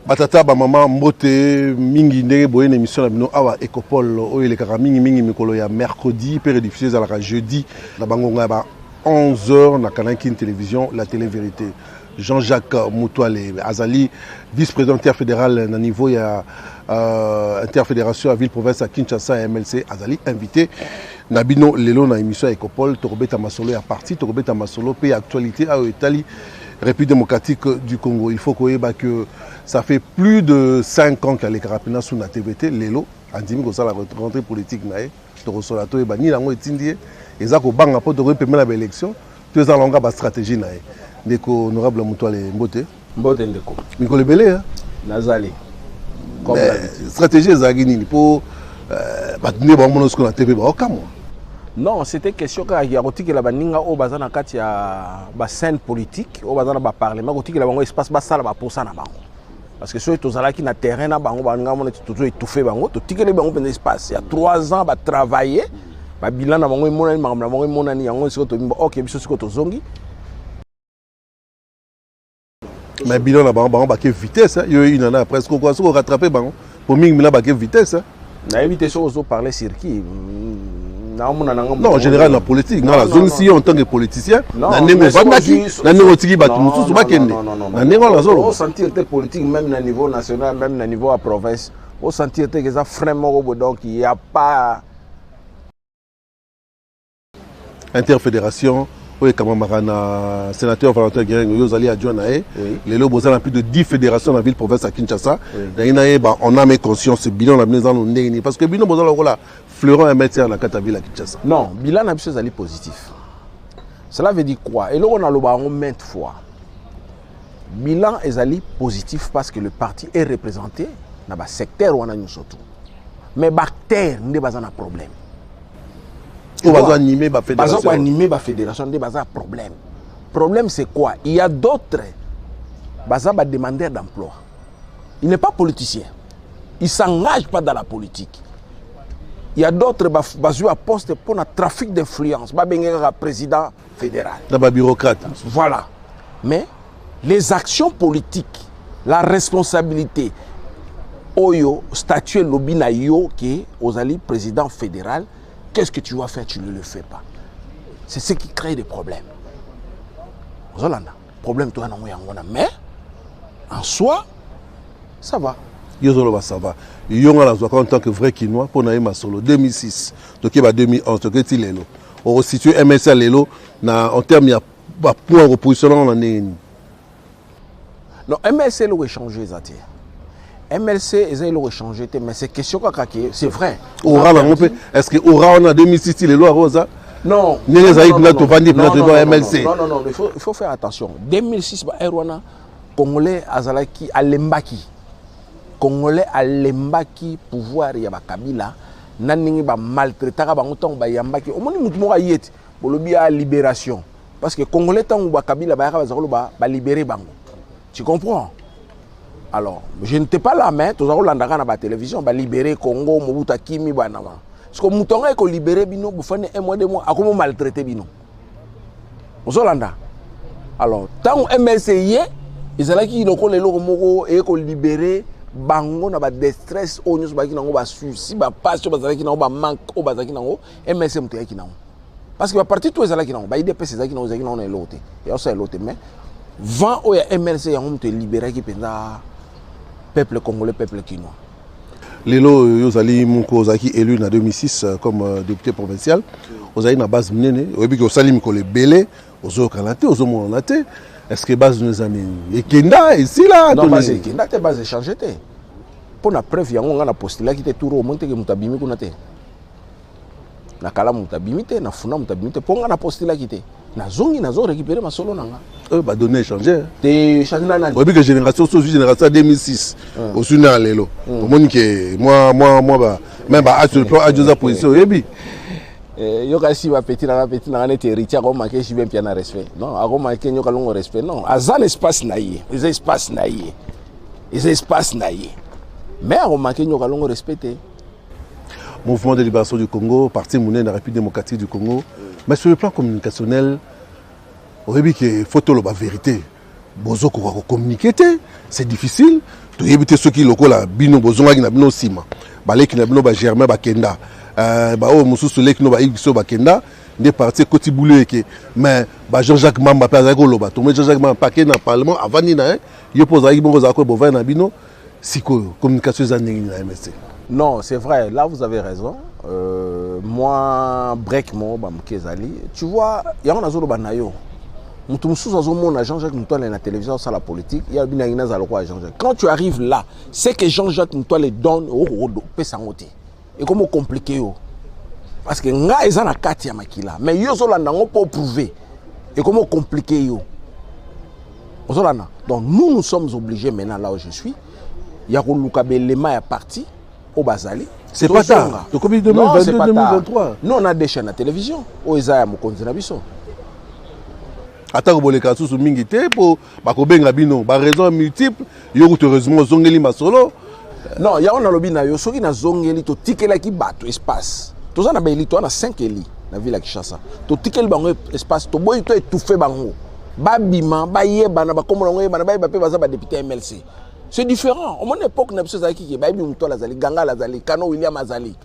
Batata ba maman mbote mingi ndenge boye une émission na bino awa Ecopole o ele kaka mingi mikolo ya mercredi pe rediffusé à la jeudi na bangonga ba 11h na Canal Télévision la télé vérité. Jean-Jacques Moutouale Azali vice-président interfédéral na niveau ya interfédération à ville province à Kinshasa et MLC Azali invité Nabino lelo na émission Ecopole Torobeta Masolo ya parti Torobeta Masolo pe actualité à Italie République démocratique du Congo. Il faut que ça fait plus de 5 ans qu'elle est carapina sous la TVT. Lelo, Andimi, comme ça, la rentrée politique, Torosolato et Bani, la Moetindie, et ça, qu'on bang pour permettre l'élection, tout ça, on a une stratégie. Ndeko, honorable Moutouale Mbote. Mbote Ndeko. Mikole Belé, hein? Nazali. Stratégie, Zagini, pour battre bon ce qu'on a TV, non, c'était question que y a que la baninga au bazar na kati ya ba scène politique, au bazar na ba parlement, que la bango espace ba sala ba pour ça na bango. Parce que ceux qui sont là qui na terrain na bango banga mon toujours étouffé bango, tout que les bango ben espace. Il y a 3 ans ba travailler, ba bilan na bango monani na bango monani yango siko to OK biso siko to zongi. Mais bilan na bango ba ke vitesse, yo une année presque quoi siko rattraper bango. Pour mingi ba ke vitesse. Na éviter ça ozo parler sur qui non, en général, dans la politique, dans la zone, si en tant que politicien, on sentir que politique, même au niveau national, même au niveau de la province, on sentir que ça vraiment, donc il n'y a pas. Interfédération, oui, comme Marana, sénateur Valentin Guérin, vous allez adjoint les lobes ont plus de 10 fédérations dans la ville province à Kinshasa. On a mes consciences, ce bilan, parce que bilan, Fleuron est métier à la Kataville à Kinshasa. Non, bilan est positif. Cela veut dire quoi? Et là, on a le baron maintes fois. Bilan est positif parce que le parti est représenté dans le secteur où on a nous surtout. Mais bactère, nous avons un problème. On va animer la fédération. On va animer la fédération, nous avons un problème. Le problème, c'est quoi? Il y a d'autres demandeurs d'emploi. Il n'est pas politicien. Il ne s'engage pas dans la politique. Il y a d'autres basés à poste pour le trafic d'influence. Le président fédéral. Le bureaucrate. Voilà. Mais les actions politiques, la responsabilité, Oyo, statuer lobby na yo qui est aux président fédéral, qu'est-ce que tu vas faire? Tu ne le fais pas. C'est ce qui crée des problèmes. Problème toi mais en soi, ça va. Yozolo ça va. Yonga la en tant que vrai Kinois pour naïma solo 2006 donc il y a 2011 donc il est là. On situe MLC lelo na en termes il y a point opposition dans l'année. Non, MLC l'a échangé zati. MLC ils ont échangé mais c'est question c'est vrai. Aura est-ce que aura en 2006 les lois rosa? Non. Non, il faut faire attention. 2006 Erwana Congolais azalaki alembaki. Congolais alembaki pouvoir ya Kabila naningi ba maltraitaka bango tango ba yambaki omoni mutu moko yeti bolobi ya libération parce que Congolais tango ba Kabila ba yaka ba libérer bango. Tu comprends? Alors, je n'étais pas là mais tozako landaka na ba télévision ba libérer Congo Mobutu Kimi bana ba. Parce que mutonga ko libérer bino bu fane un mois deux mois akomo maltraiter bino. Ozolanda. Alors, tango MLC yé ezalaki lokolo lelo moko e ko libérer bango na ba distress o nyos ba kinango ba souci ba passion ba zalaki nango ba manque o ba zalaki nango MSM to yaki nango parce que ba parti to ezalaki nango ba IDPS ezalaki nango zalaki nango na elote et ça elote mais vent o ya MLC yango mto libérer ki penza peuple congolais peuple kinois lelo yozali munko zaki élu en 2006 comme député provincial ozali na base minene oyebi ko salim ko le belé ozo kanate ozo monate. Est-ce que base nous amis et Kenda ici là non base Kenda te base changer te pour la preuve yango nga na postulat qui te touro monte que mutabimi kuna te na kala mutabimi te na funa mutabimi te pour nga na postulat qui te na zongi na zo récupérer ma solo nanga ba donner changer te changer na obi que génération so génération 2006 au suna lelo omoni que moi ba même ba sur le plan adjosa position yebi yoka si va petit na nete héritier ko manquer si bien piana respect non ako manquer nyoka longo respect non azan espace naie les espace naie mais ako manquer nyoka longo respecter mouvement de libération du Congo parti Mounene de la République démocratique du Congo mais sur le plan communicationnel au début que photo la vérité bozo ko communiquer c'est difficile tu éviter ceux qui locaux là bino bozonga qui na bino sima balé qui na bino ba Germain ba Kenda ba o mususu leki no ba ibiso ba Kenda des partis côté boulé que mais ba Jean-Jacques Mamba pas avec loba to Jean-Jacques Mamba paquet dans parlement avant ni na yo pose avec bongo za ko bova na bino siko communication za ndenge na MSC. Non, c'est vrai, là vous avez raison. Moi break mo ba mkezali. Tu vois, ya on azolo banayo. Mutu mususu azomona Jean-Jacques Mutwale na télévision sur la politique, il y a bina ina za lokwa Jean-Jacques. Quand tu arrives là, c'est que Jean-Jacques Mutwale donne au pesangote. Et comment compliqué yo. Parce que nga eza na kati ya makila, mais yo zolanda ngo pour prouver. Et comment compliqué yo. Zolanda. Donc nous sommes obligés maintenant là où je suis, il y a Luka Belema est parti au Bazali. C'est pas tard. Tu connais 2022 2023. Nous on a des chaînes à télévision. Au Ezaya Mokonzi na biso. Attends que les cas sous mingi te pour ba ko benga bino, ba raison multiple, yo heureusement zongeli masolo. Non, il y a on a lobby na yo soki na zongeli to tikela ki bato espace. To za na ba elito na 5 eli na ville ya Kinshasa. To tikeli bango espace to boy to étouffer bango. Ba bima, ba yeba na ba komona ngo yeba na ba yeba pe baza ba député MLC. C'est différent. Au mon époque na biso za ki ba yebi muto la zali, Ganga la zali, Kano William Azali.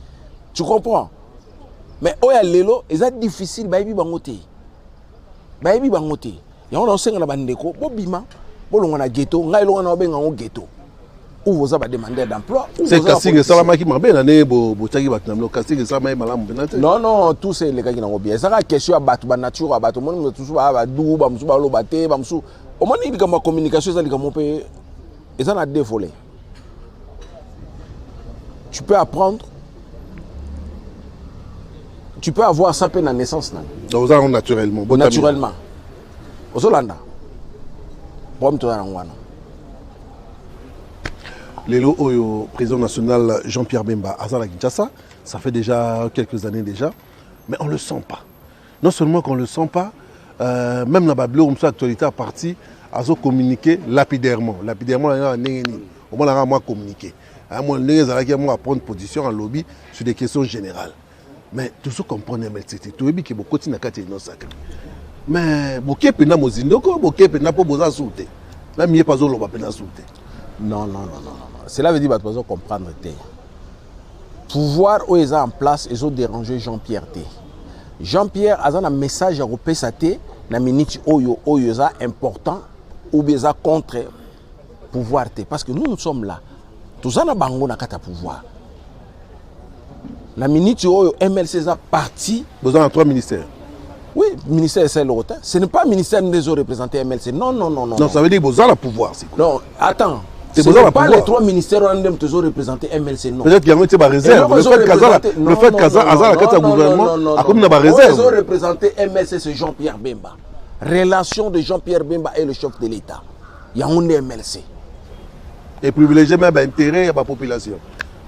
Tu comprends? Mais oya lelo, eza difficile ba yebi bango te. Ba yebi bango te. Ya on senga na bandeko, bo bima, bo longa na ghetto, ngai longa na benga ngo ghetto. Où vous avez demandé d'emploi. C'est Kassing Salama qui m'a bien année, Botagi Batnam, Kassing Salama Malam Benate. Non, non, tous ces les gars qui n'ont bien. Ça, la question à battre, la nature, à battre, mon tout à Dou, Bamsou, Balo, Baté, Bamsou. Au moins, il y a ma communication, ça, il y a mon pays. Et ça, on a dévolé. Tu peux apprendre. Tu peux avoir ça peine à naissance. Donc, naturellement. Naturellement. Aux Hollanda. Bon, tu as un Lélo Oyo, président national Jean-Pierre Bemba, Azala Kinshasa, ça fait déjà quelques années déjà, mais on ne le sent pas. Non seulement qu'on ne le sent pas, même dans la bleu, actualité à partie, Azo communiquer lapidairement. Lapidairement, au moins, on a communiqué. Moi, on prendre position en lobby sur des questions générales. Mais tout ce qu'on comprend, c'est tout le monde qui est beaucoup de sacré. Mais beaucoup de gens qui sont beaucoup de gens qui sont sautés. Là, il n'y a pas de gens qui sont sautés. Non, non, non, non. Cela veut dire que tu dois comprendre. Pouvoir où ils en place, ils ont dérangé Jean-Pierre. Jean-Pierre a un message à repasser na minute oyo important ou bien contre pouvoir. Parce que nous sommes là. Tout ça na bango na kata pouvoir. La minute oyo MLC a parti. Vous avez 3 ministères. Oui, ministère c'est l'autre. Ce n'est pas le ministère des eaux représentés MLC. Non, non, non, non. Non, ça veut dire que vous avez le pouvoir. Non, attends. Ce n'est pas les 3 ministères qui ont représenté MLC, non. Peut-être qu'il y a une réserve. Le fait qu'Azala a un gouvernement, a comme une réserve. Ils ont représenté MLC, c'est Jean-Pierre Bemba. Relation de Jean-Pierre Bemba et le chef de l'État. Il y a un MLC. Et privilégier même l'intérêt de la population.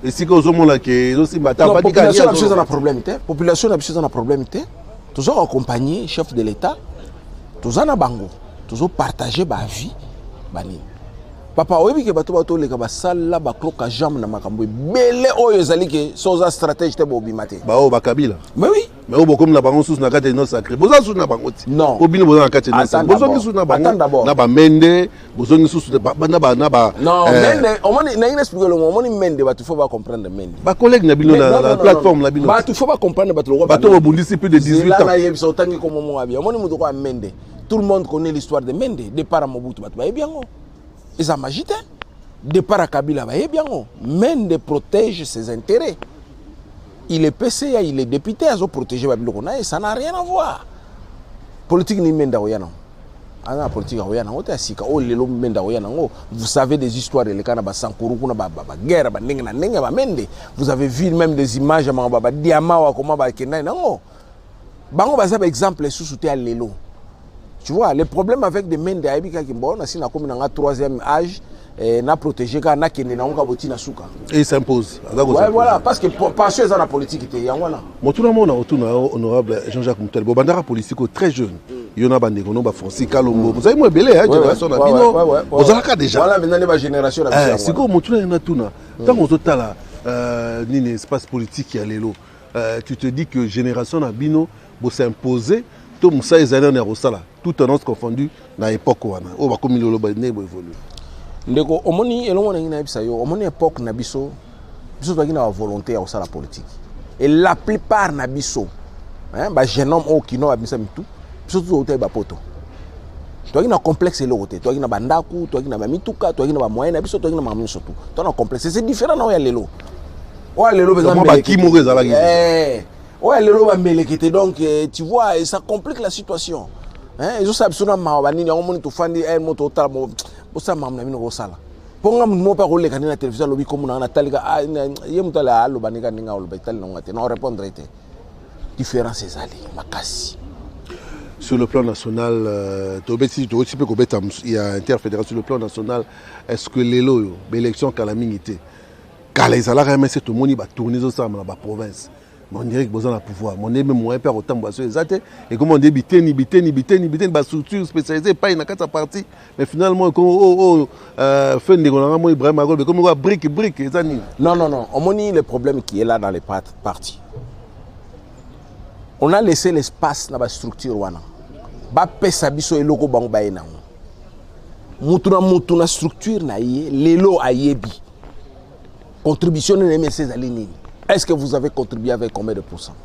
Et si vous avez dit que la population a un problème. La population a un problème. Tous ont accompagné le chef de l'État. Tous ont bango. Tous ont partagé ma vie. Papa, oui, que bato bato les gars sala ba cloque jambe na makambo belé oyo ezali ke soza stratégie te bobimate. Ba o ba Kabila. Mais oui. Mais o bokom na bango sous na kate no sacré. Boza sous na bango ti. Non. Obino boza na kate no sacré. Bozo ni sous na bango. Na ba mende, bozo ni sous na ba. Non, mende, on m'a na expliquer le moment mende ba tu faut pas comprendre mende. Ba collègue na bino na plateforme la bino. Ba tu faut pas comprendre ba tu le ba to bondisi plus de 18 ans. Là na yebi so tangi comme mon abi. On m'a dit quoi mende. Tout le monde connaît l'histoire de Mende, départ à Mobutu ba bien. Ils ont magité. Départ à Kabila, Mende protège ses intérêts. Il est PCA, il est député, il a protégé Babilokona et ça n'a rien à voir. Politique ni Mende Oyana. La politique Oyana, vous savez des histoires, les Kanaba Sankuru, guerre, Mende. Vous avez vu même des images à Diama, comment Bakena, non. Bango Bazab exemple sous-souté à Lelo. Tu vois, les problèmes avec des Mende à Ebika Kimbo, on a comme un troisième âge. Na protéger quand na kende na onga botina suka et il s'impose. Ouais, voilà, parce que parce que dans la politique était yangwana. Motuna mona otuna honorable Jean-Jacques Moutel bandara politique très jeune. Yona bandeko no ba Francis Kalombo. Vous avez moi belé hein génération na bino. Vous avez déjà. Voilà maintenant les génération na. C'est quoi motuna na tuna. Tant on totala ni espace politique ya lelo. Tu te dis que génération na bino bo s'imposer to musa ezana na rosala. Tout tendance confondu na époque wana. O ba komi lolo ba ne bo évoluer. ndeko omoni elongo na ngina bisa yo omoni époque na biso toki na volonté au la politique et la plupart na biso hein ba jeune homme au kino ba bisa mitu biso to hotel ba poto toki na complexe le côté toki na bandaku toki na mituka toki na ba moyen na biso toki na mamu surtout to na complexe c'est différent na ya lelo o lelo besoin ba ki mo rezala o lelo ba melekete donc tu vois et ça complique la situation hein ils ont ça besoin ma ba nini omoni to fandi un moto total bo ça mamu na bino ko sala ponga mo pa ko le kanina télévision lobi comme na talika ye mutala alo banika ninga olo betali na ngate non répondre était différence ces ali makasi. Sur le plan national, il y a interfédération sur le plan national. Est-ce que l'élection calamité, quand les salariés mais c'est tout le monde va tourner ça dans la province. On dirait que besoin de pouvoir. Mon aimé moins perd autant de choses. Et comme on dit, biteni, structure spécialisée, pas une carte partie. Mais finalement, comme fin de l'année, Ibrahim Agol, comme on voit brique. Non. On dit le problème qui est là dans les partis. On a laissé l'espace dans la structure. Ba pesa biso eloko bango ba ena. Mutuna structure na yé, lelo ayebi. Contribution de MSC Zalini. Est-ce que vous avez contribué avec combien de pourcents?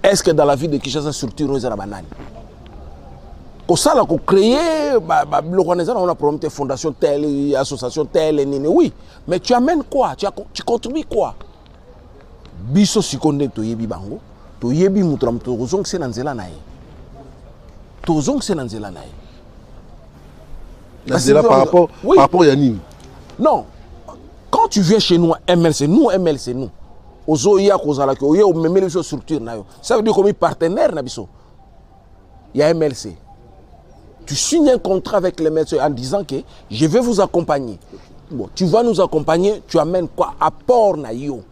Est-ce que dans la vie de Kinshasa structure nous a banani? Pour ça, on a créé, on a promoté fondation telle, association telle, oui. Mais tu amènes quoi? Tu contribues quoi? Biso sikonde to yebi bango, to yebi mutram to zong se nanzela nae. To zong se nanzela nae. Nanzela par rapport à Yannim. Non. Quand tu viens chez nous, MLC, nous. Ozo ya kozala ke oye o memeli so structure na yo. Ça veut dire comme partenaire na biso. Il y a MLC. Tu signes un contrat avec les MLC en disant que je vais vous accompagner. Bon, tu vas nous accompagner, tu amènes quoi? Apport na yo.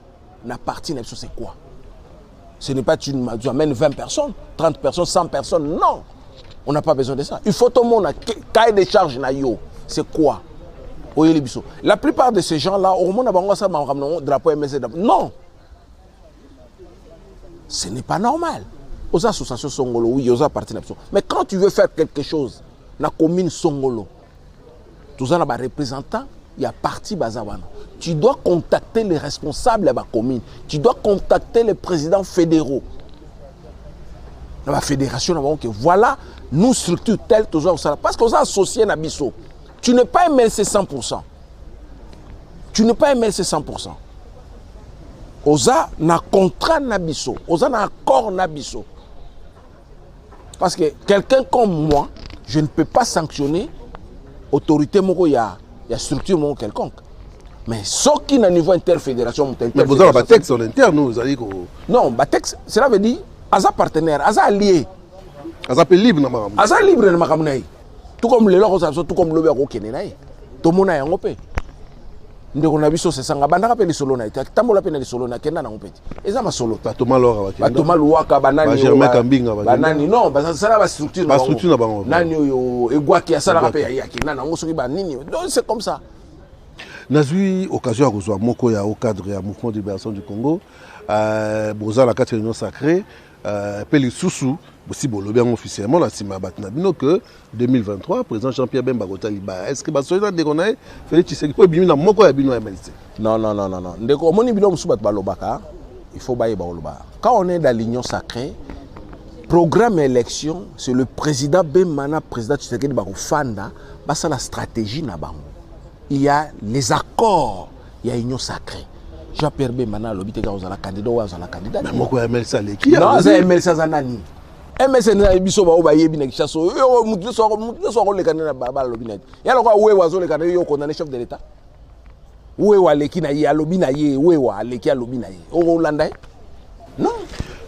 Na partie na biso c'est quoi? Ce n'est pas tu amènes 20 personnes, 30 personnes, 100 personnes. Non. On n'a pas besoin de ça. Il faut tout le monde cahier de charges na yo. C'est quoi? La plupart de ces gens-là, au moment où ça m'a ramené drapeau MSC, non. Ce n'est pas normal. Aux associations Songolo, oui, aux partenaires. Mais quand tu veux faire quelque chose, la commune Songolo, tous les représentants, il y a parti Bazawana. Tu dois contacter les responsables de la commune. Tu dois contacter les présidents fédéraux. Dans la fédération, voilà, nous structure telle, toujours ça. Parce qu'on a associé à Bisso. Tu n'es pas MLC 100%. Tu n'es pas MLC 100%. Oza na contrat nabiso, oza na accord nabiso. Parce que quelqu'un comme moi, je ne peux pas sanctionner autorité moko ya structure moko quelconque. Mais ce qui est au niveau interfédération, mais vous avez un texte en interne, vous allez dire. Non, un texte, cela veut dire aza partenaire, aza allié. Aza libre na makambo. Aza libre na makambo na. Tout comme les lois, tout comme le bureau qui est là. Tout le monde a un opé. Ndeko na biso c'est sanga bandaka pe lisolo na ita tambola pe na lisolo na kenda na ngopeti eza masolo batoma lora batoma luwaka banani Germain Kambinga banani non basa sala ba structure na bango nani yo egwaki asala pe ya kina na ngoso ki ba nini donc c'est comme ça. Nazui occasion à kozwa moko ya au cadre ya mouvement de libération du Congo boza la 4e réunion sacrée pe les sousou aussi bon le bien officiellement la sima batna bino que 2023 président Jean-Pierre Bemba Kotaliba est-ce que basoina de konae Félix Tshisekedi po bimi na moko ya bino MLC? Non ndeko omoni bino musu bat balobaka il faut baye baloba quand on est dans l'union sacrée programme élection c'est le président Bemba président Tshisekedi ba kofanda basa la stratégie na bango il y a les accords il y a union sacrée Jean-Pierre Bemba na lobité ka ozala candidat ou ozala candidat mais moko ya MLC aleki non c'est MLC zanani MSN na biso ba obayebi na Kinshasa yo mutu so le kanena ba lobi na ya lokwa we wazo le kanena yo condamné chef de l'état we wa leki na ye alobi na ye we wa leki alobi na ye o landa non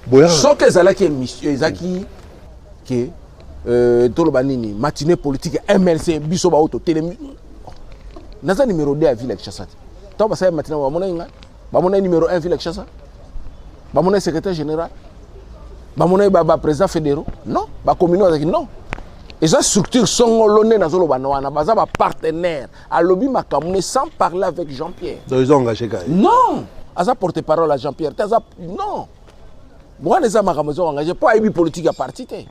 boya so que zala ki mission ezaki que toloba nini matinée politique MLC biso ba auto télé naza numéro 2 à ville Kinshasa to ba sa matinée ba mona numéro 1 ville Kinshasa ba mona secrétaire général Bamouna baba président fédéraux non ba communauté non et ça structure songolone na zolo bana baza ba partenaire à lobby makamune sans parler avec Jean-Pierre donc ils ont engagé gars non asa porte-parole à Jean-Pierre non moi les amakamozo engagé pas ébi politique à parti té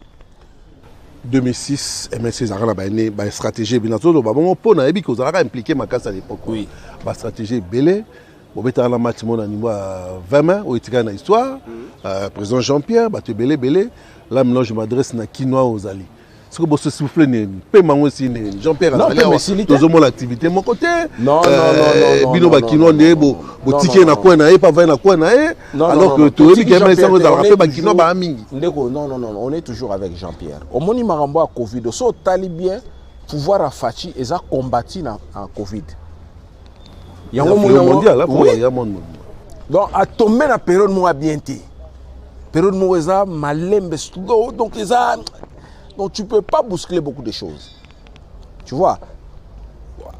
2006 MSC Zara ba stratégie binazo ba bon po na ebi ko Zara impliqué ma casse à l'époque. Oui. Ba stratégie belé. Bon beta la match mon niveau 20 mains au etika na histoire. Président Jean-Pierre ba te belé. Là maintenant je m'adresse na Kinoa aux Ali. Ce que vous se soufflez, paiement aussi, Jean-Pierre Azali, nous avons l'activité de mon côté. Non. Bino Bakino, ticket na quoi na pas 20 na quoi na alors que tout le monde dans le Bakino ba mingi. Non, on est toujours avec Jean-Pierre. Au moni marambo à Covid, so tali bien pouvoir à Fachi et ça combattu en Covid. Il y a un monde mondial là, il y a un monde. Donc à tomber la période moi bien té. Période moi ça malembe donc ça. Donc tu ne peux pas bousculer beaucoup de choses. Tu vois,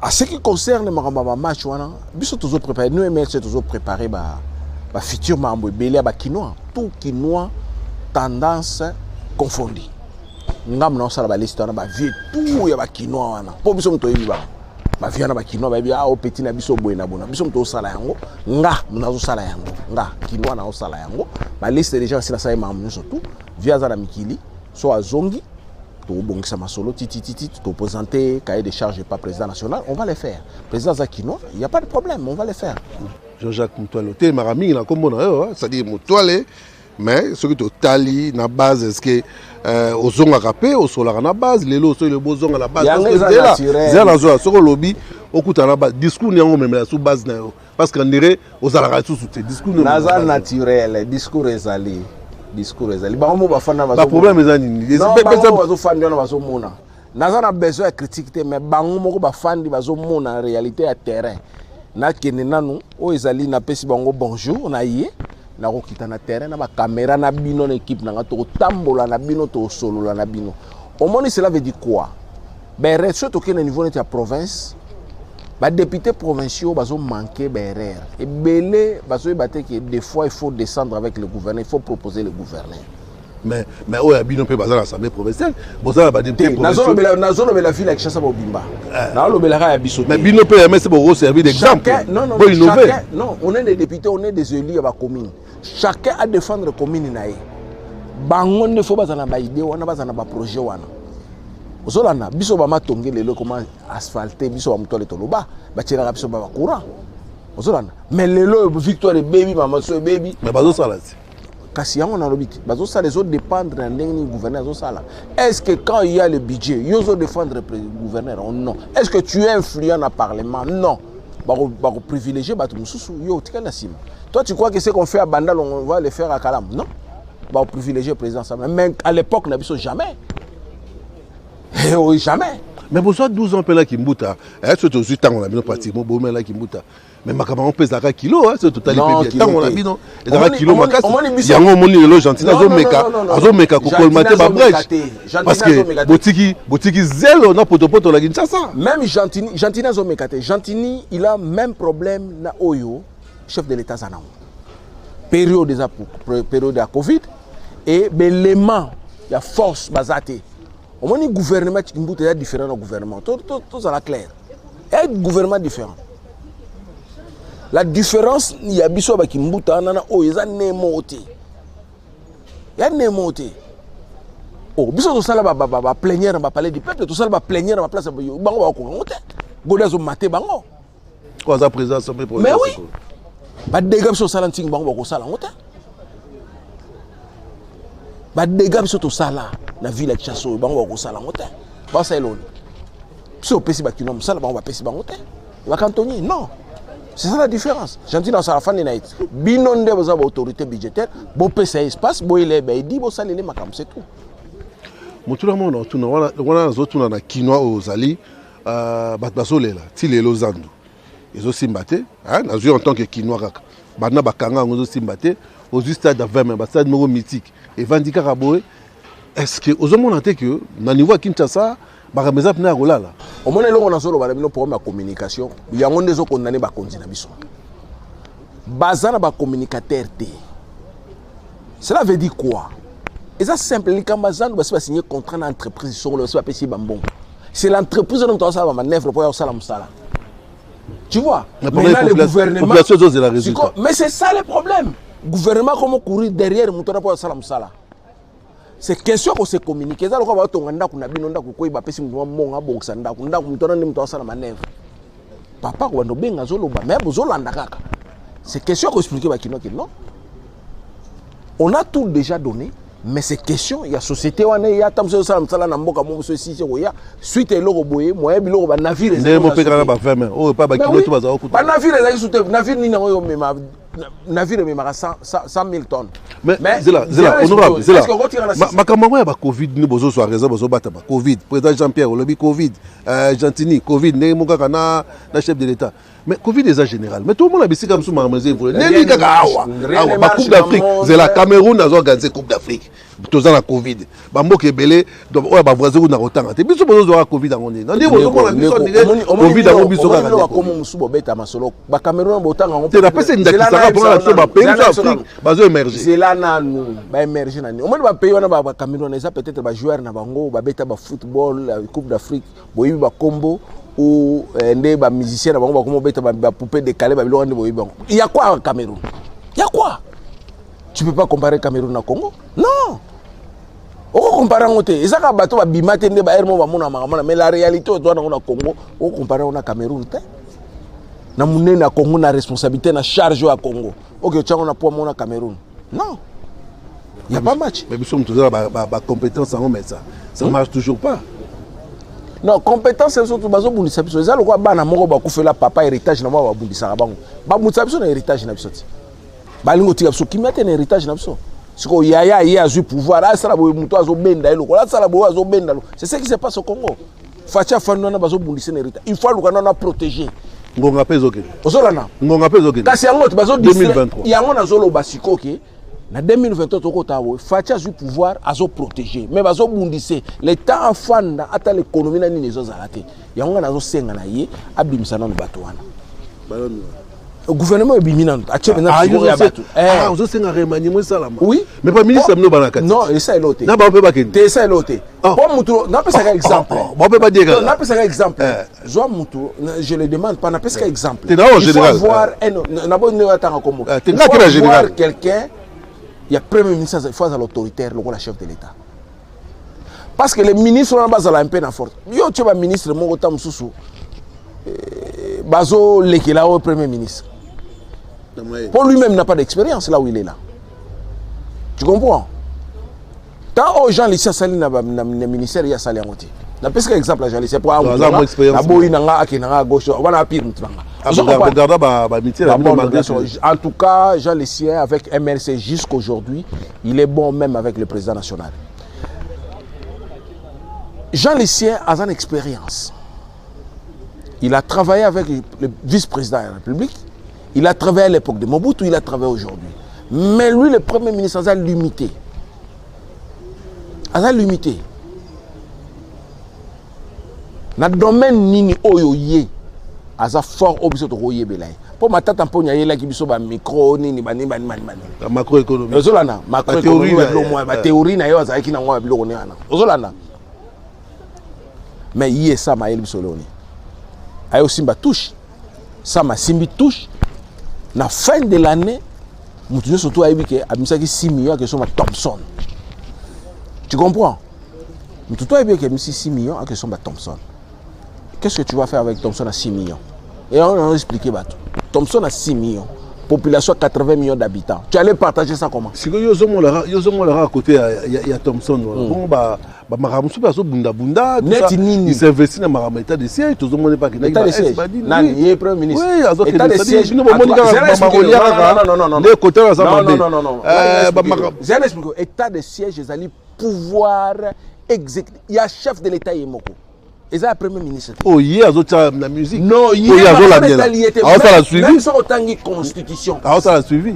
à ce qui concerne le match, nous sommes toujours préparés. Nous, sommes toujours préparés le futur membre belé à quinoa. Tout quinoa, tendance confondue. Nous avons la liste, nous avons vu tout le quinoa. Pour nous sommes tous les ba viana ba quinoa ba bia au petit na biso boyena bona biso mto sala yango nga mnazo sala yango nga quinoa na sala yango ba liste déjà c'est la ça mamu surtout via za na mikili so azongi to bongisa masolo titi to présenter cahier de charges pas président national on va les faire président Zakino il y a pas de problème on va les faire Jean-Jacques Moutoile te marami na kombo na yo ça dit Moutoile mais ce que tu tali na base est-ce que ozonga rapé au solar na base lelo so le bozonga la base zela zo so lobby okuta na base discours nyango même la sous base na yo parce que ndire ozala sous discours nazal naturel discours ezali bango ba fana ba problème ezani bazo fanda na bazo mona naza na besoin de critiquer mais bango moko ba fandi bazo mona en réalité à terrain na kene nanu o ezali na pesi bango bonjour na yé na ko kita na terrain na ba caméra na bino na équipe na to tambola na bino to solo na bino au moins cela veut dire quoi ben resto to kene niveau de la province ba députés provinciaux bazo manquer berrer et belé bazo baté que des fois il faut descendre avec le gouverneur il faut proposer le gouverneur mais o abino pe bazala l'assemblée provinciale bozala ba député provinciaux nazo la ville avec chassa bobimba na lo belaka ya biso mais bino pe mais c'est pour servir d'exemple pour innover non on est des députés on est des élus à la commune chacun a défendre commune nae bango ne faut bazana ba idée wana bazana ba projet wana Ozolana biso ba matonge lelo comment asphalter biso ba mutole toloba ba tshela biso ba courant ozolana mais lelo victoire baby mama so baby mais bazo sala kasi yango na lobiti bazo sala les autres dépendre na ndenge ni gouverneur zo sala est-ce que quand il y a le budget yo zo défendre le gouverneur oh non est-ce que tu es influent dans le parlement non ba privilégier ba tout mususu yo tikala sim toi tu crois que ce qu'on fait à Bandal on va le faire à Kalam non ba privilégier le président ça mais à l'époque na biso jamais. Oui, jamais. Mais pour ça, 12 ans, là, Kimbuta, c'est 18 ans, on a mis pratiquement, bon, mais là, Kimbuta. Mais ma camarade pèse à kilo, c'est total. Tant on a mis, non. Et dans kilo, ma casse, il y a un monde, le gentil, azomeka, kokolmate, babrèche. Parce que, botiki, zèle, on a potopoto, la Kinshasa. Même Gentini, azomekate. Gentini, il a même problème, na Oyo, chef de l'État Zanao. Période de la Covid, et l'élément, il y a force, bazate. Au moins, le gouvernement est différent du gouvernement. Tout ça est clair. Il y a un gouvernement différent. La différence, il y a biso ba Kimbuta nana o yeza nemote. Il y a nemote. Oh, biso to sala ba plénière ba palais du peuple, to sala ba plénière ba place bango ba ko ngote. Goda zo maté bango. Quoi ça président assemblée pour. Mais oui. Ba dégâts biso sala nting bango ba ko sala ngote. Ba dégâts biso to sala na ville ya Chasso bango ko sala ngote. Ba sa eloni. So pesi ba kinom sala bango ba pesi bango te. Ba cantoni non. C'est ça la différence. Gentil dans sa fin de night. Binonde vous avez autorité budgétaire, bon pesa espace, bon il est dit bon ça les makam c'est tout. Motu la monde tu na zotu na kinoa ozali batbasolela ti lelo zandu. Ezo simbate, hein, na en tant que kinoa kaka. Bana bakanga ngozo simbate, au stade à 20 mais stade numéro mythique. Et Vandika Raboé, est-ce que aux hommes que na niveau à Kinshasa bakameza pena rolala au moins eloko na solo balabino pour ma communication yango ndezo condamner ba konzi na biso bazana ba communicateur té cela veut dire quoi et ça simple les kamazan ba signer contrat d'entreprise sur le pas pesi bambon c'est l'entreprise dont on ça va manœuvre pour ça la musala tu vois mais le gouvernement mais c'est ça le problème gouvernement comment courir derrière mutona pour ça la musala c'est question qu'on se communique. Ça, le quoi va ton anda kuna bino ndako ko iba pesi mwa monga boxa ndako ndako mutona ndi mutwa sala manevre. Papa ko ndo benga zoloba mais bozolanda kaka. C'est question qu'on explique ba kino non. On a tout déjà donné. Mais ces questions, il y a société, il y a tam sala msala na mboka mo so si ya suite e loko boye moyen biloko ba navire ndé mo pekana ba ferme o pa ba kilo to baza okuta ba navire za sute navire ni nango yo mema navire mema 100 000 tonnes mais zela honorable zela makambo ya ba covid ni bozo so raison bozo bata ba covid président Jean-Pierre Olobi covid Gentini covid ndé mo kaka na chef de l'état mais covid est général mais tout le monde a bisika msou marmazé pour neli kaka awa ba coupe d'Afrique zela Cameroun a organisé coupe d'Afrique toza na covid bamboka ebele oyo bavoisin kuna kotanga te biso bozozwaka covid yango nini nandi bozomona biso ndenge covid yango biso kaka bakomo mosusu bobeta masolo bacameroun botanga yango te napesi ndakisaka mpona biso bapays biso afrique bazoémerge zela nanu baémerge nani omoni bapays wana bacameroun eza peut-être bajoueur na bango babeta bafootball coupe d'Afrique boyebi bakombo ou nde bamusicien na bango bakomo beta bapoupée décalé babiloko nde boyebi bango il y a quoi en Cameroun il y a quoi. Tu ne peux pas comparer Cameroun à Congo? Non. On compare en côté. Et ça, quand on va bimater des bailleurs, mais la réalité, on doit dans Congo, on compare au Cameroun. Na mouné na Congo na responsabilité na charge au Congo. Ok, tu as un poids au Cameroun. Non. Il n'y a pas match. Mais nous sommes toujours à compétence en mais ça ne marche toujours pas. Non, compétence c'est surtout bazo bundisa biso. Ça le quoi bana moko ba kufela papa héritage na ba bundisa bango. Ba bundisa biso na héritage na biso. Balingo tika biso kimia te na héritage na biso. Siko yaya ye azu pouvoir a sala bo muto azo benda elo ko la sala bo azo benda lo. C'est ce qui se passe au Congo. Facha fanu na bazo bundisa na héritage. Il faut le kana na protéger. Ngonga pezoke. Ozolana. Ngonga pezoke. Kasi yango bazo 2023. Yango na zolo basiko ke na 2023 toko tawo facha azu pouvoir azo protéger. Mais bazo bundisa l'état afanda ata l'économie na nini ezozala te. Yango na zo senga na ye abimisa na bato wana. Baloni. Le gouvernement est bimina. Vous c'est un remaniement salama. Oui. Mais pas ministre de Banaka. Non, et ça est l'autre. Non, pas pas que. C'est ça est l'autre. Pour Moutou, n'a pas ça exemple. On peut pas dire. N'a pas ça exemple. Zoa Moutou, je le demande pas n'a pas ça exemple. Il faut voir un n'a pas une attendre comme. Il faut voir quelqu'un. Il y a premier ministre il faut à l'autoritaire le chef de l'État. Parce que les ministres en bas à la MP na forte. Yo tu vas ministre mon autant sous Bazo Lekela au premier ministre. Pour lui-même n'a pas d'expérience là où il est là. Tu comprends? Tant aux gens ici à Saline na ministère il y a salé en côté. Na parce que exemple là Jean c'est pour avoir la boy nanga akinanga gauche voilà pire mutanga. En tout cas, Jean Lessien avec MLC jusqu'aujourd'hui, il est bon même avec le président national. Jean Lessien a une expérience. Il a travaillé avec le vice-président de la République. Il a travaillé à l'époque de Mobutu, il a travaillé aujourd'hui. Mais lui, le premier ministre, a limité. A limité. Dans le domaine nini oyoye, a fort obligé de royer belay. Pour ma tante amponya yela qui biso ba micro nini bani. La macroéconomie. Ozolana, macroéconomie ba théorie na yo azaki na ngwa biloko ne ana. Ozolana. Mais yé ça ma biso loni. Ayo simba touche. Ça ma simbi touche. Na fin de l'année, nous surtout à Ibike, à 6 millions que sont ma Thompson. Tu comprends? Nous tout à Ibike, 6 millions que sont ma Thompson. Qu'est-ce que tu vas faire avec Thompson à 6 millions? Et on a expliqué tout. Thompson a 6 millions. Population 80 millions d'habitants. Tu allais partager ça comment? Si vous avez à côté, il y a Thompson. Il s'investit dans le état de siège. Tout le monde n'est pas état de siège. Il est premier ministre. Oui, état de siège. Non. J'ai expliqué. État de siège, ils allaient pouvoir exécuter. Il y a chef de l'État Yemoko. Et ça, le premier ministre. Oh, il y a la musique. Non, il y a la suivi. Même si on a une constitution. Ça l'a suivi.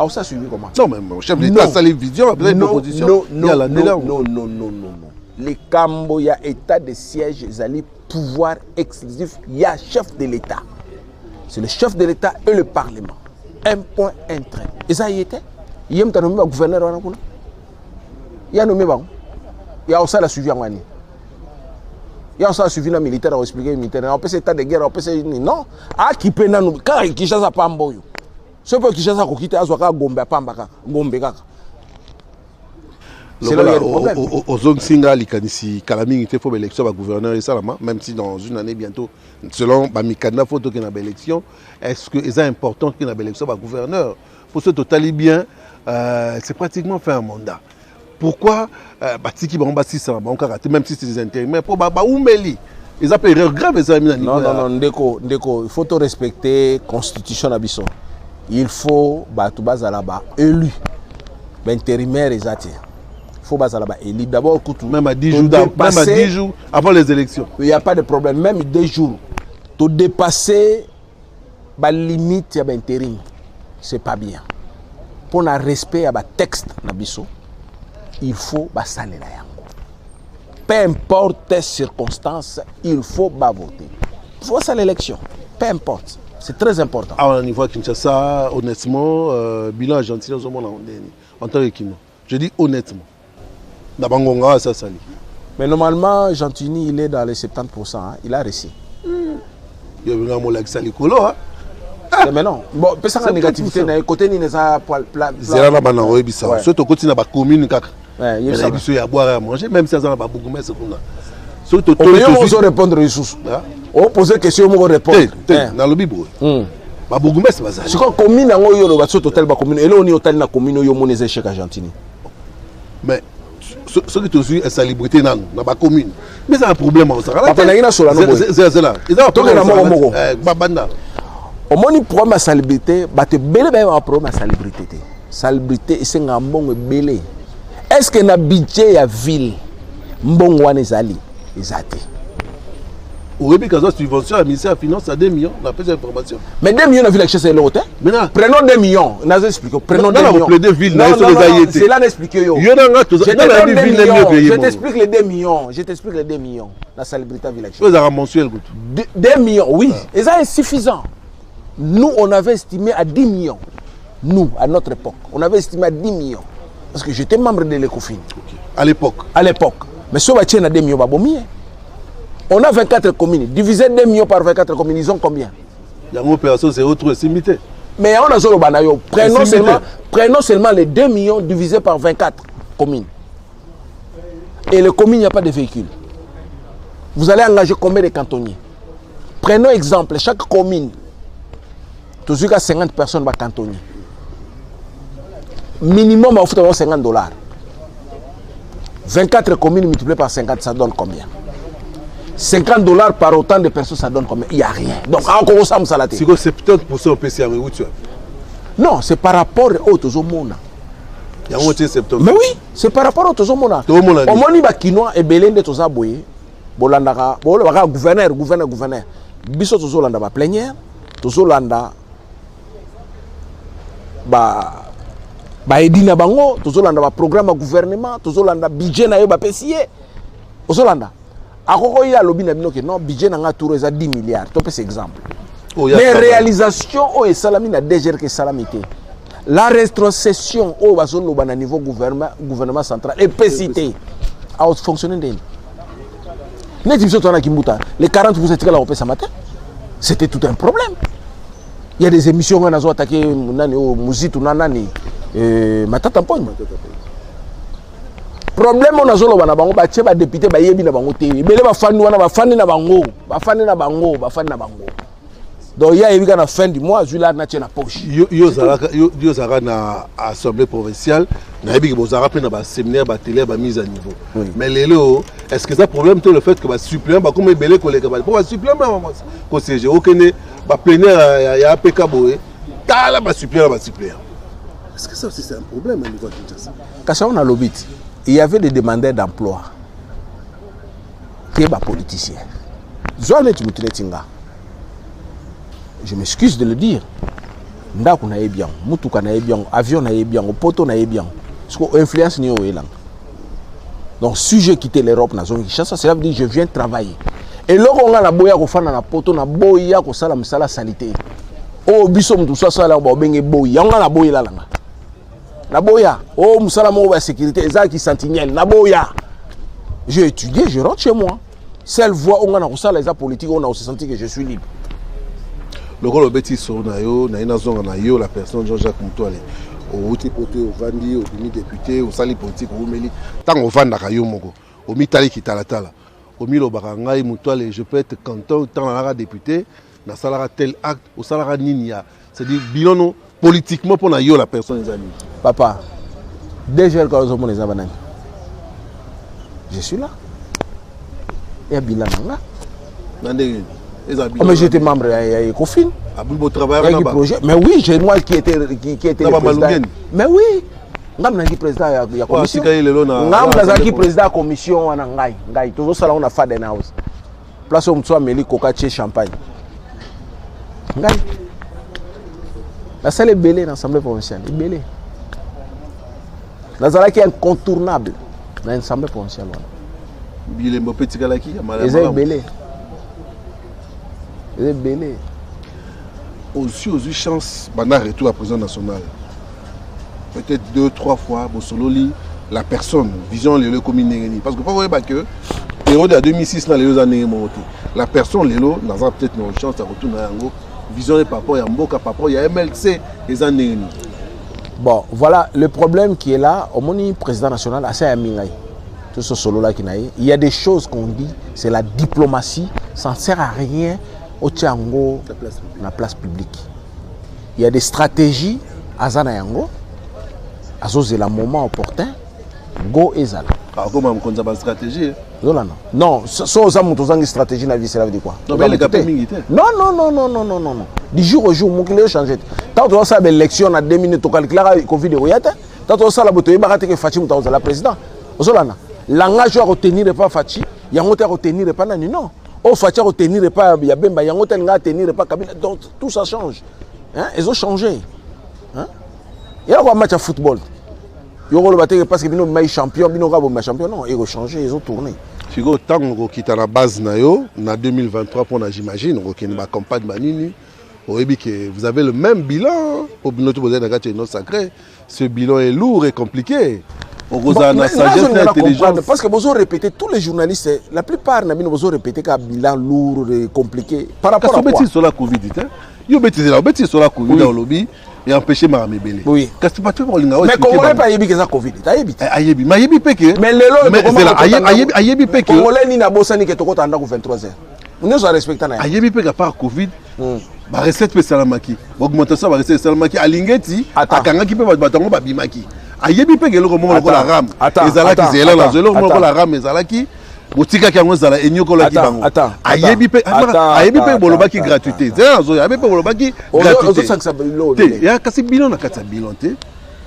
Ça a suivi comment? Non, mais mon chef de l'État, ça les visions, après une opposition. Non. Les Cambo, il y a état de siège, ils allaient pouvoir exclusif. Il y a chef de l'État. C'est le chef de l'État et le Parlement. Un point, un trait. Et ça y était. Il y a nommé le gouverneur. Il y a nommé. Il y a aussi la suivi en année. Il y a aussi suivi les militaires, on a expliqué les militaires. On peut état de guerre, on peut non. Ah, qui peut nous. Car qui chasse à Pambo. Ce peu qui chasse à Kokite, à Zouaka, Gombe, à Pambaka, Gombe. C'est là où il y a le problème. Aux zones singa, likanisi, kalaming, il faut l'élection à gouverneur et ça, même si dans une année bientôt, selon Bamikanda, il faut qu'il y ait une élection. Est-ce que c'est important qu'il y ait une élection à gouverneur? Pour ce total bien, c'est pratiquement fait un mandat. Pourquoi Batiki Bambassi, même si c'est des intérimaires, pour Baoumeli, ils appellent erreur grave. Non, Ndeko, il faut respecter la constitution d'Abisso. Il faut là-bas élu, intérimaire et zati. Il faut là-bas élu. D'abord, même à 10 jours avant les élections. Il n'y a pas de problème, même 2 jours. Tu dépasser la limite de l'intérim, ce n'est pas bien. Pour le respect à texte d'Abisso, il faut saler la yango. Peu importe les circonstances, il faut voter. Il faut ça l'élection. Peu importe. C'est très important. Au niveau de Kinshasa, honnêtement, bilan gentil en tant que Kino. Je dis honnêtement. Nabangonga, ça sali. Mais normalement, Gentini, il est dans les 70%. Hein. Il a réussi. Il y a un mot qui sali colo. Mais non. Bon, peut-être que la négativité, d'un côté, il n'y a pas de c'est là que on a dit ça. Surtout quand il y a des communes, il y a à boire et à manger, même si il y a beaucoup de choses. Surtout, on peut répondre aux choses. On pose des questions, on répond. Dans le Bible. Beaucoup de choses. C'est quoi commune en Oyo, le total de commune. Et là, on est au total de la commune, on est aux échecs argentiniens. Mais ce qui te suit, c'est la liberté dans la commune. Mais c'est un problème. C'est là. C'est là. Au moins, il problème à salubrité, il y a un problème à salubrité. Salubrité, c'est un bon belé. Est-ce que na budget ya ville, mbongo wana ezali, ezate? Au début, quand on subvention à ministère des Finances à 2 millions, on a fait cette information. Mais 2 millions, on a vu la chaise et l'autre. Prenons 2 millions. On a expliqué. Prenons 2 millions. C'est là d'expliquer. Je t'explique les 2 millions. Je t'explique les 2 millions. La salubrité village. Vous avez mensuel. 2 millions, oui. Et ça est suffisant. Nous, on avait estimé à 10 millions. Nous, à notre époque, on avait estimé à 10 millions. Parce que j'étais membre de l'ECOFIN. Okay. À l'époque. À l'époque. Mais si on a 2 millions, on a 24 communes. Diviser 2 millions par 24 communes, ils ont combien? Il y a une opération, c'est autre limité. Mais on a solo banayo. Prenons seulement les 2 millions divisés par 24 communes. Et les communes, il n'y a pas de véhicules. Vous allez engager combien de cantonniers? Prenons exemple, chaque commune, toujours à 50 personnes par cantonnier. Minimum, il faut $50. 24 communes multipliées par 50, ça donne combien? $50 par autant de personnes, ça donne combien? Il n'y a rien. Donc, encore ça, ça c'est que 70% au PCA, où tu as? Non, c'est par rapport aux autres zones. Il y a 70%. Mais oui, c'est par rapport aux autres zones. Au moins, il y a Kinois et Belén de tous aboyés. Bolandara, gouverneur. Biso tous Olanda ba plénière, tous Olanda ba edina bango, tous Olanda ba programme gouvernement, tous Olanda budget na yo ba pesier. Tous Olanda. Akoko ya lobi na bino ke non budget na nga tour eza 10 milliards. To pese exemple. Mais réalisation o salami na DGR ke salamité. La rétrocession au bazon loba na niveau gouvernement central et PCT a fonctionné ndeni. Les 40% de la ce matin, c'était tout un problème. Il y a des émissions où on a attaqué Mouzit ou Nanani, Matatampogne. Problème, on a dit que les députés donc il y a eu la fin du mois, Zula n'a pas poche. Yo zara na assemblée provinciale, na yebi que zara pe na ba séminaire ba télé ba mise à niveau. Mais lelo, est-ce que ça problème c'est le fait que ba suppléant ba comme belé collègue ba pour ba suppléant ko siège aucune ba plénière ya APK boé, ta la ba suppléant. Est-ce que ça aussi c'est un problème au niveau de Kinshasa? Quand on a l'obit, il y avait des demandeurs d'emploi qui sont politiciens. Je m'excuse de le dire. Ndako na bien, mutuka na bien, avion na bien, poto na bien. Parce que influence ni oelang. Donc si je quitte l'Europe na zone Kinshasa, cela veut dire je viens travailler. Et là on a la boya ko fana na poto na boya ko sala misala salité. Oh biso mtu sala ba benge boya, on a la boya la langa. Na boya, oh musala mo ba sécurité ezaki sentinelle na boya. J'ai étudié, je rentre chez moi. Seule voix on a na ko sala les politiques, on a aussi senti que je suis libre. Le rôle de Betty Sonayo, la personne Jean-Jacques Moutouale. au tripoté au vandi au bimi député au sali politique au meli tant au vanda kayo moko au mitali kitalatala au milo barangai mutuale je peux être canton tant la député na salara tel acte au salara ninia c'est-à-dire bilan politiquement pour na yo la personne les amis papa déjà quand on les abanani je suis là et à bilan là mais j'étais membre de Ecofin. Mais oui, j'ai moi qui était le président. Mais oui, je suis président de la commission. Je suis président de la commission. Tout ça, on a fait des house. Place où on a mis coca champagne. La salle est belle dans l'Assemblée provinciale. Elle est belle. La salle qui est incontournable dans l'Assemblée provinciale. Elle est belle. Elle est belle. Aussi, aux chance, Bana retour à la présidence nationale. Peut-être 2-3 fois, Bossololi, la personne, vision le communérini. Parce que vous voyez que, période de 2006, dans les années, la personne, n'a peut-être une chance de retourner à Yango. Vision et papa, il y a Mboka, papa, il y a MLC, les années. Bon, voilà, le problème qui est là, au moment président national, assez amingaï. Tout ce solo-là qui n'a eu. Il y a des choses qu'on dit, c'est la diplomatie, ça ne sert à rien. Au Tiango, la place publique. Il y a des stratégies à Zanayango, à c'est le moment opportun, go et Zala. Comment on a une stratégie? Non, ça une stratégie dans la vie, c'est quoi? Non, non. Du jour au jour, mon changé. Tant que ça l'élection à 2 minutes, tu calcules Covid et tant que ça la bouteille, que Fachi est la président. Langage à retenir pas Fachi, il y a un retenir pas non. Oh, Fatia retenir pas Yabemba, Yangotel n'a tenir pas Kabila. Donc tout ça change. Hein? Ils ont changé. Hein? Il y a un match à football. Il y a un parce que Bino est champion, Bino est champion. Non, ils ont changé, ils ont tourné. Si vous avez la base en 2023, j'imagine, vous campagne Manini, vous avez le même bilan. Pour notre sacré, ce bilan est lourd et compliqué. Bon, parce que vous avez répété, tous les journalistes, la plupart vous ont répété qu'un bilan lourd et compliqué. Par rapport à quoi? Sur la Covid, vous avez sur la Covid dans le lobby et empêché ma mébélé. Oui. Mais comment on n'a pas eu ça Covid? Mais le Peke. Congolais ni na bosani que toko tanda ku 23h. Nous sommes respectés na. Ayebi Peke par Covid. Ba recette pe salamaki. Augmentation ba recette salamaki alingeti akanga ki pe batango ba bimaki. Ayebi Peke le moment la ram. Ezalaki zela na zelo moment la ram ezalaki. Botika ki ngozala enyoko la ki bango. Ayebi Peke bolobaki gratuité. Zela zo ayebi Peke bolobaki gratuité. Ya kasi bilon na kata bilon te.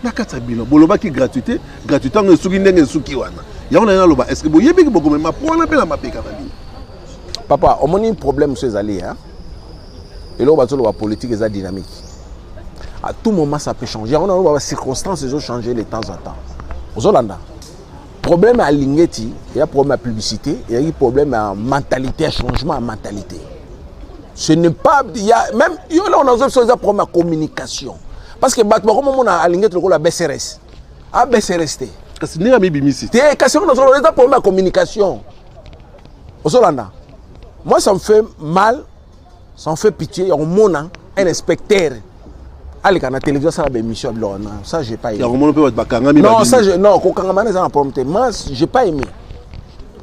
Na kata bilon bolobaki gratuité ngo suki ndenge suki wana. Ya on a loba est-ce que boyebi ki bokome ma pona pe la mapeka bali. Papa, on a un problème sur les alliés. Et là, on va la politique est dynamique. À tout moment, ça peut changer. On a des circonstances qui ont changé de temps en temps. Aux Hollandais, problème à Lingeti, il y a un problème à publicité, il y a un problème à mentalité, à changement à mentalité. Ce n'est pas. Il y a même. Là, on a un problème à communication. Parce que comme on a à Lingeti, on a BCRS. À BCRS. Parce que nous avons un problème à communication. Aux Hollandais. Moi, ça me fait mal, ça me fait pitié. On m'a un inspecteur. Allez, quand la télévision, ça a une émission. Ça, je n'ai pas aimé. Non, ça, non, moi, je n'ai pas aimé.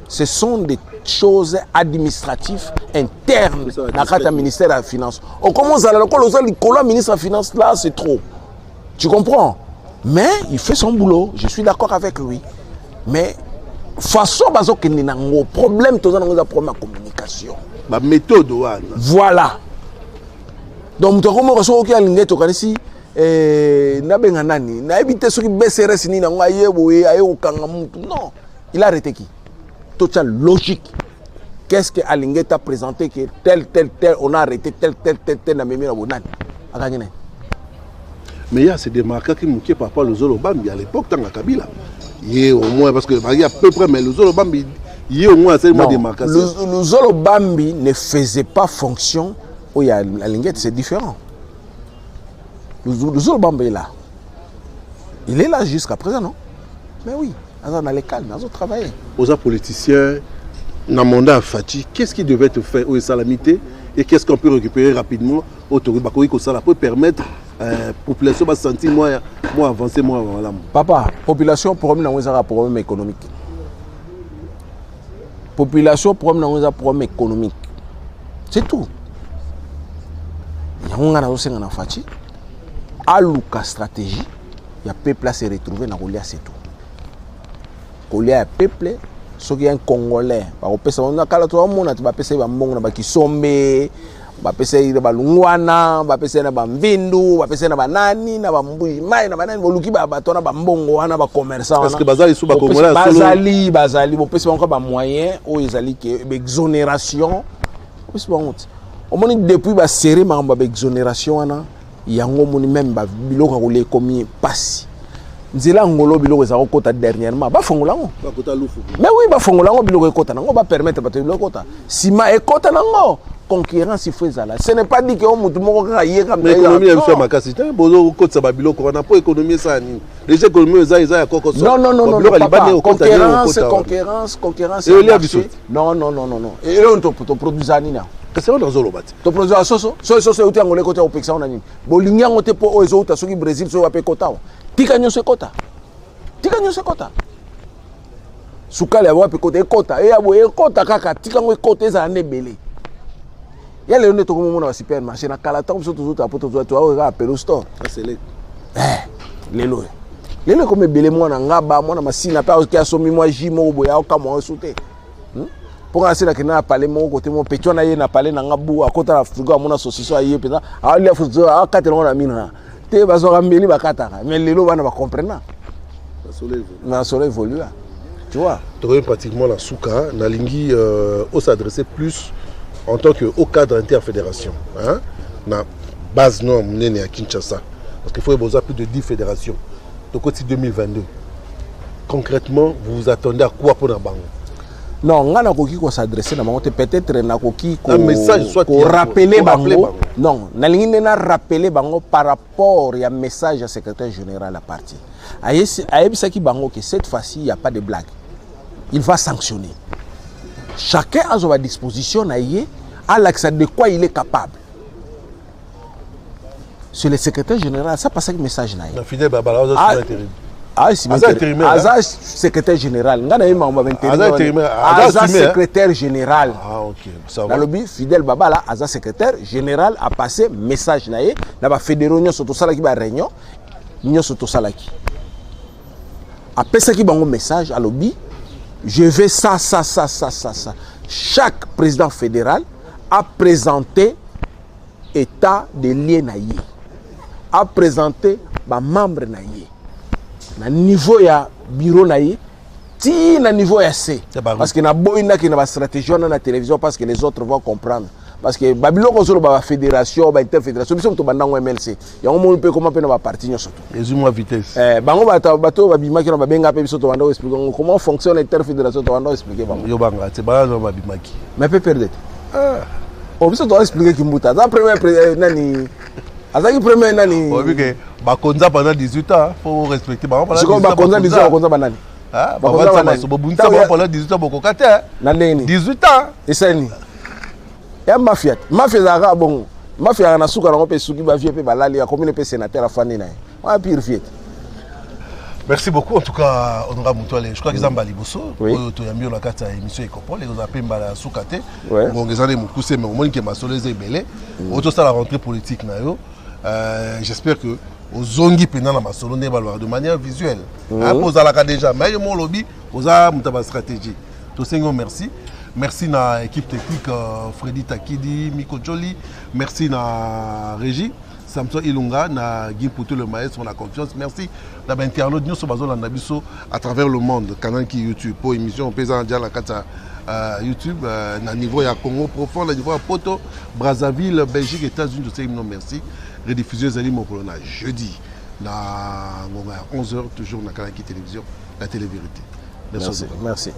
Ce sont des choses administratives internes dans le ministère de la Finance. On commence à le ministre de la Finance, là, c'est trop. Tu comprends? Mais il fait son boulot. Je suis d'accord avec lui. Mais façon bazo que ni nango problème tous on a problème de communication ba méthode voilà donc to comme reso ki alinge to kanisi na benga nani na éviter ce qui BCRS ni nango ayebo aye okanga mutu non il a arrêté qui total logique qu'est-ce que alinge t'a présenté que tel on a arrêté tel na memi na bonani akanyene mais il y a ces démarqueurs qui mouké papa le Zolo Bambi à l'époque dans la Kabila. Il y a au moins, parce qu'il y a à peu près, mais le Zolo Bambi, il y a au moins assez de démarcation. Le Zolo Bambi ne faisait pas fonction où il y a la linguette, c'est différent. Le Zolo Bambi est là. Il est là jusqu'à présent, non? Mais oui, on a les calmes, on a travaillé. Aux politiciens, dans le mandat à Fati, qu'est-ce qui devait être fait aux salamité et qu'est-ce qu'on peut récupérer rapidement au Togo Bakoui, que ça peut permettre population va sentir moi avancer moi voilà. Papa, population problème dans un problème économique. Population problème dans un problème économique. C'est tout. Il y a un gars qui a fait aluka stratégie, il y a peuple à se retrouver dans Golia, c'est tout. Golia est peuple, ce qui est un Congolais. On peut se dire que tout le monde a passé un bon na qui sombe, ba pese ba lungwana, ba pese na ba mvindu, ba pese na ba nani, na ba mbui, mai na ba nani boluki ba batona ba mbongo wana ba commerçant. Parce que bazali sous ba Congolais bazali bo pese encore ba moyen o ezali ke exonération. Pese ba honte. Au moins depuis ba serré ma ba exonération wana, yango moni même ba biloko ko le komi passe. Nzela ngolo biloko za kota dernièrement ba fongola ngo. Ba kota lufu. Mais oui ba fongola ngo biloko kota nango ba permettre ba biloko kota. Sima e kota nango. Concurrence il faut ça là. Ce n'est pas dit que on mutu moko ka yeka mais économie est fait makasi te bozo ko tsa babilo ko na po économie ça ni les économies za ya koko so non concurrence non et on to produire nini que c'est dans zolo bati to produire soso uti angole kota opekisa ona nini bolingi ngo te po ezo uta soki Brésil so ape kota tika nyonso kota sukali abo ape kota e abo e kota kaka tika ngo kota eza nebele. Il y a les gens qui ont un supermarché, il y a des gens qui ont un store. C'est les gens qui ont un bel mois, ils ont un machine, ils ont un jimo, ils ont un sauté. Pour que les gens parlent, ils ont un parlé, ils ont un côté de la frigo, ils ont un saucisson, ils ont un frigo, ils ont un quatre ans. Ils ont un quatre mais les gens vont comprendre. Le soleil évolue. Tu vois? Pratiquement la souka, Nalingi, s'adresser plus en tant que haut cadre interfédération, hein, na base non à Kinshasa, parce qu'il faut avoir plus de 10 fédérations. Donc au 2022, concrètement, vous vous attendez à quoi pour la banque? Non, on a qui s'adresser na banque peut-être na qui un message soit rappeler bango. Non, na lingi na rappeler bango par rapport à message à secrétaire général à parti. Ayebisa ki bango que cette fois-ci il y a pas de blague. Il va sanctionner. Chacun a sa disposition à l'accès de quoi il est capable. C'est le secrétaire général, ça passe un message là. Fidèle Babala, secrétaire général. Secrétaire général. Ah ok, ça va. Dans le but, Fidèle Babala, secrétaire général a passé message là. Dans la fédération surtout ça qui va réunion, union surtout ça qui. Après ça qui va un message à lobby. Je vais ça. Chaque président fédéral a présenté état de lien naïe, a présenté ma membre naïe, na niveau ya bureau naïe, ti na niveau ya C. Parce que na boina qui na ba stratégie na télévision parce que les autres vont comprendre. Parce que Babylone ko solo ba fédération, ba interfédération, biso to banda ngo MLC. Ya ngo pe comment pe na ba parti nyoso to. Résume-moi vitesse. Bango bato babima ki na ba benga pe biso to banda expliquer comment fonctionne l'interfédération to banda expliquer bango. Yo banga, c'est ba no babima ki. Mais peut perdre. On biso to expliquer ki mbuta. Za premier nani azaki premier nani. On vu que ba konza pendant 18 ans, faut respecter ba pendant 18 ans. Ba konza 18 ans, konza banani. Ah, ba konza ba so bunza pendant 18 ans boko kata. Na ndeni. 18 ans. Esani. Ya mafia za bon mafia na suka na pe suki ba vie pe balali ya commune pe sénateur afani na wa pire fiet. Merci beaucoup en tout cas honorable Mutwale. Je crois qu'ils ont liboso to yambi na kata émission Ecopole ils ont appelé mbala sukate ngongezane mukuse mais au moins que masoleze ebele auto ça la rentrée politique na yo. J'espère que aux ongi pendant la masolo ne balwa de manière visuelle. Posa la déjà mais mon lobby posa mutaba stratégie. To sengo merci. Merci na équipe technique Freddy Takidi, Miko Joli. Merci na régie Samson Ilunga, na Guy Poutou le maestro, on a confiance. Merci na internaute nous sommes dans Nabiso à travers le monde. Canal qui YouTube pour émission paysan dia la kata YouTube na niveau ya Congo profond, na niveau ya Poto, Brazzaville, Belgique, États-Unis, je sais non merci. Rediffusé Zali Mopolona jeudi na 11h toujours na Canal qui télévision, la télé vérité. Merci.